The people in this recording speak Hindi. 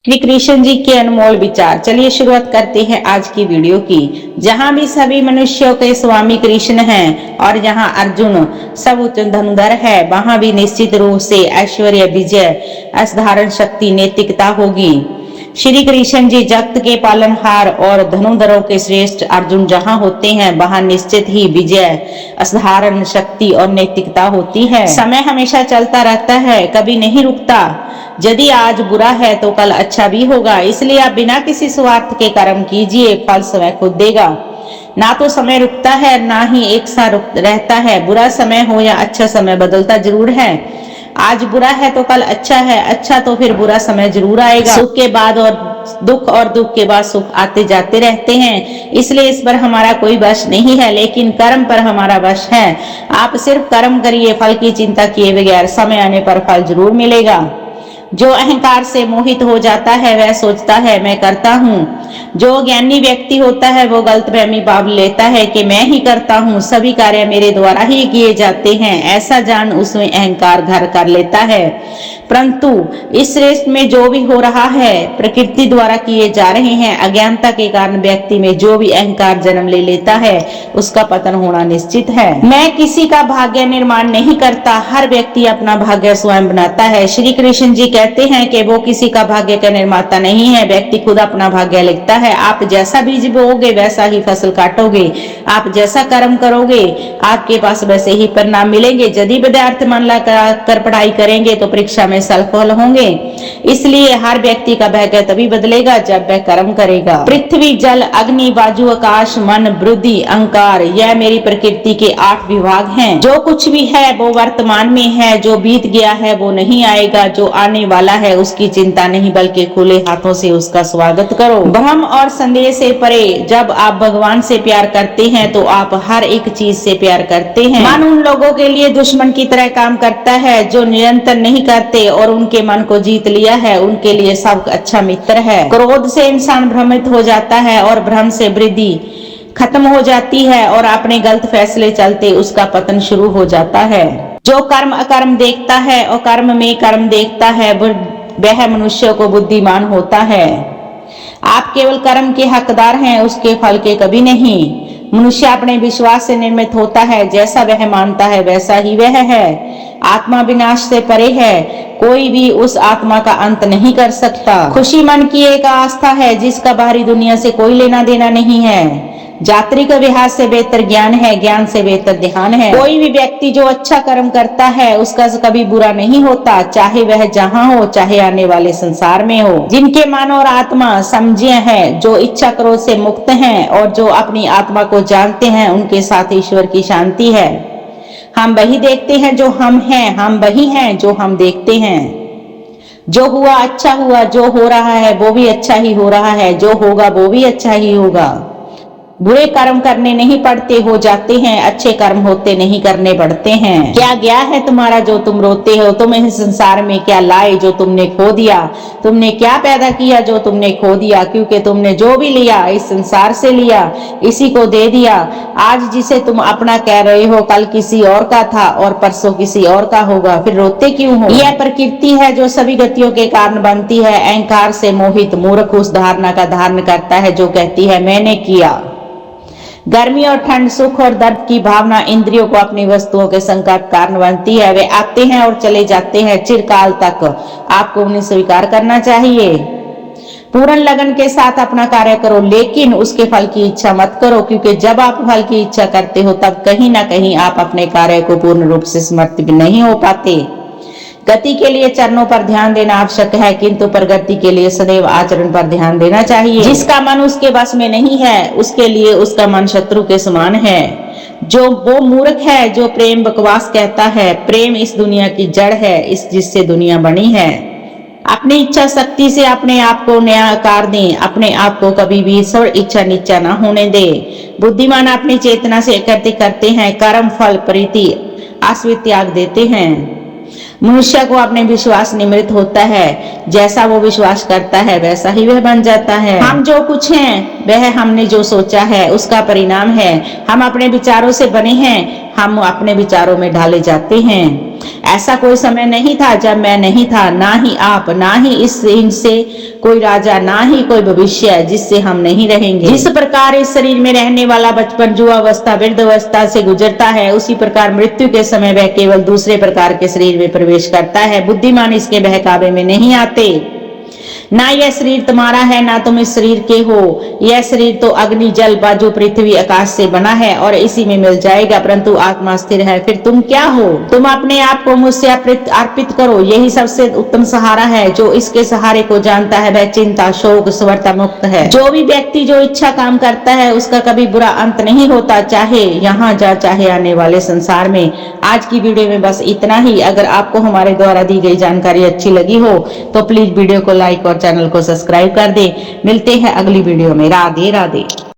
श्री कृष्ण जी के अनमोल विचार। चलिए शुरुआत करते हैं आज की वीडियो की। जहां भी सभी मनुष्यों के स्वामी कृष्ण हैं और जहां अर्जुन सब धनुधर है, वहां भी निश्चित रूप से ऐश्वर्य, विजय, असाधारण शक्ति, नैतिकता होगी। श्री कृष्ण जी जगत के पालनहार और धनुधरों के श्रेष्ठ अर्जुन जहां होते हैं, वहां निश्चित ही विजय, असाधारण शक्ति और नैतिकता होती है। समय हमेशा चलता रहता है, कभी नहीं रुकता। यदि आज बुरा है तो कल अच्छा भी होगा, इसलिए आप बिना किसी स्वार्थ के कर्म कीजिए, फल समय खुद देगा। ना तो समय रुकता है, ना ही एक सा रहता है। बुरा समय हो या अच्छा समय, बदलता जरूर है। आज बुरा है तो कल अच्छा है, अच्छा तो फिर बुरा समय जरूर आएगा। सुख के बाद और दुख के बाद सुख आते जाते रहते हैं, इसलिए इस पर हमारा कोई वश नहीं है, लेकिन कर्म पर हमारा वश है। आप सिर्फ कर्म करिए, फल की चिंता किए बगैर, समय आने पर फल जरूर मिलेगा। जो अहंकार से मोहित हो जाता है वह सोचता है मैं करता हूँ। जो ज्ञानी व्यक्ति होता है वो गलतफहमी भाव लेता है कि मैं ही करता हूँ, सभी कार्य मेरे द्वारा ही किए जाते हैं, ऐसा जान उसमें अहंकार घर कर लेता है। परंतु इस रेस में जो भी हो रहा है प्रकृति द्वारा किए जा रहे हैं। अज्ञानता के कारण व्यक्ति में जो भी अहंकार जन्म ले लेता है उसका पतन होना निश्चित है। मैं किसी का भाग्य निर्माण नहीं करता, हर व्यक्ति अपना भाग्य स्वयं बनाता है। श्री कृष्ण जी कहते हैं कि वो किसी का भाग्य का निर्माता नहीं है, व्यक्ति खुद अपना भाग्य लिखता है। आप जैसा बीज बोओगे वैसा ही फसल काटोगे, आप जैसा कर्म करोगे आपके पास वैसे ही परिणाम मिलेंगे। यदि विद्यार्थी मन लगाकर पढ़ाई करेंगे तो परीक्षा में सफल होंगे। इसलिए हर व्यक्ति का भाग्य तभी बदलेगा जब वह कर्म करेगा। पृथ्वी, जल, अग्नि, वायु, आकाश, मन, बुद्धि, अहंकार, यह मेरी प्रकृति के 8 विभाग हैं। जो कुछ भी है वो वर्तमान में है, जो बीत गया है वो नहीं आएगा, जो आने वाला है उसकी चिंता नहीं, बल्कि खुले हाथों से उसका स्वागत करो। भ्रम और संदेह से परे, जब आप भगवान से प्यार करते हैं तो आप हर एक चीज से प्यार करते हैं। मन उन लोगों के लिए दुश्मन की तरह काम करता है जो निरंतर नहीं करते और उनके मन को जीत लिया है, उनके लिए सब अच्छा मित्र है। क्रोध से इंसान भ्रमित हो जाता है और भ्रम से वृद्धि खत्म हो जाती है और अपने गलत फैसले चलते उसका पतन शुरू हो जाता है। जो कर्म अकर्म देखता है और कर्म में कर्म देखता है वह मनुष्य को बुद्धिमान होता है। आप केवल कर्म के हकदार हैं, उसके फल के कभी नहीं। मनुष्य अपने विश्वास से निर्मित होता है, जैसा वह मानता है वैसा ही वह है। आत्मा विनाश से परे है, कोई भी उस आत्मा का अंत नहीं कर सकता। खुशी मन की एक आस्था है जिसका बाहरी दुनिया से कोई लेना देना नहीं है। जात्री का विहार से बेहतर ज्ञान है, ज्ञान से बेहतर ध्यान है। कोई भी व्यक्ति जो अच्छा कर्म करता है उसका कभी बुरा नहीं होता, चाहे वह जहाँ हो, चाहे आने वाले संसार में हो। जिनके मन और आत्मा समझे हैं, जो इच्छा क्रोध से मुक्त हैं और जो अपनी आत्मा को जानते हैं, उनके साथ ईश्वर की शांति है। हम वही देखते हैं जो हम हैं, हम वही हैं जो हम देखते हैं। जो हुआ अच्छा हुआ, जो हो रहा है वो भी अच्छा ही हो रहा है, जो होगा वो भी अच्छा ही होगा। बुरे कर्म करने नहीं पड़ते, हो जाते हैं, अच्छे कर्म होते नहीं करने पड़ते हैं। क्या गया है तुम्हारा जो तुम रोते हो, तुम इस संसार में क्या लाए जो तुमने खो दिया, तुमने क्या पैदा किया जो तुमने खो दिया, क्योंकि तुमने जो भी लिया इस संसार से लिया, इसी को दे दिया। आज जिसे तुम अपना कह रहे हो कल किसी और का था और परसों किसी और का होगा, फिर रोते क्यों हो। यह प्रकृति है जो सभी गतियों के कारण बनती है। अहंकार से मोहित मूर्ख उस धारणा का धारण करता है जो कहती है मैंने किया। गर्मी और ठंड, सुख और दर्द की भावना इंद्रियों को अपनी वस्तुओं के संकट कारण बनती है। वे आते हैं और चले जाते हैं चिरकाल तक, आपको उन्हें स्वीकार करना चाहिए। पूर्ण लगन के साथ अपना कार्य करो, लेकिन उसके फल की इच्छा मत करो, क्योंकि जब आप फल की इच्छा करते हो तब कहीं ना कहीं आप अपने कार्य को पूर्ण रूप से समर्पित नहीं हो पाते। गति के लिए चरणों पर ध्यान देना आवश्यक है, किंतु प्रगति के लिए सदैव आचरण पर ध्यान देना चाहिए। जिसका मन उसके बस में नहीं है उसके लिए उसका मन शत्रु के समान है। जो वो मूर्ख है जो प्रेम बकवास कहता है। प्रेम इस दुनिया की जड़ है, इस जिससे दुनिया बनी है। अपनी इच्छा शक्ति से अपने आप को नया आकार दें, अपने आप को कभी भी स्वर इच्छा नीचा न होने दे। बुद्धिमान अपनी चेतना से एकत्रित करते हैं, कर्म फल प्रीति आश्रित त्याग देते हैं। मनुष्य को अपने विश्वास निमृत होता है, जैसा वो विश्वास करता है वैसा ही वह बन जाता है। हम जो कुछ हैं वह हमने जो सोचा है उसका परिणाम है। हम अपने विचारों से बने हैं, हम अपने विचारों में ढाले जाते हैं। ऐसा कोई समय नहीं था जब मैं नहीं था, ना ही आप, ना ही इनसे कोई राजा, ना ही कोई भविष्य जिससे हम नहीं रहेंगे। जिस प्रकार इस शरीर में रहने वाला बचपन युवावस्था वृद्धावस्था से गुजरता है, उसी प्रकार मृत्यु के समय वह केवल दूसरे प्रकार के शरीर में प्रवेश करता है। बुद्धिमान इसके बहकावे में नहीं आते। ना यह शरीर तुम्हारा है, ना तुम इस शरीर के हो। यह शरीर तो अग्नि जल बाजू पृथ्वी आकाश से बना है और इसी में मिल जाएगा, परंतु आत्मा स्थिर है। फिर तुम क्या हो? तुम अपने आप को मुझसे अर्पित करो, यही सबसे उत्तम सहारा है। जो इसके सहारे को जानता है वह चिंता शोक स्वरता मुक्त है। जो भी व्यक्ति जो इच्छा काम करता है उसका कभी बुरा अंत नहीं होता, चाहे यहाँ जा चाहे आने वाले संसार में। आज की वीडियो में बस इतना ही। अगर आपको हमारे द्वारा दी गई जानकारी अच्छी लगी हो तो प्लीज वीडियो को लाइक और चैनल को सब्सक्राइब कर दें। मिलते हैं अगली वीडियो में। राधे राधे।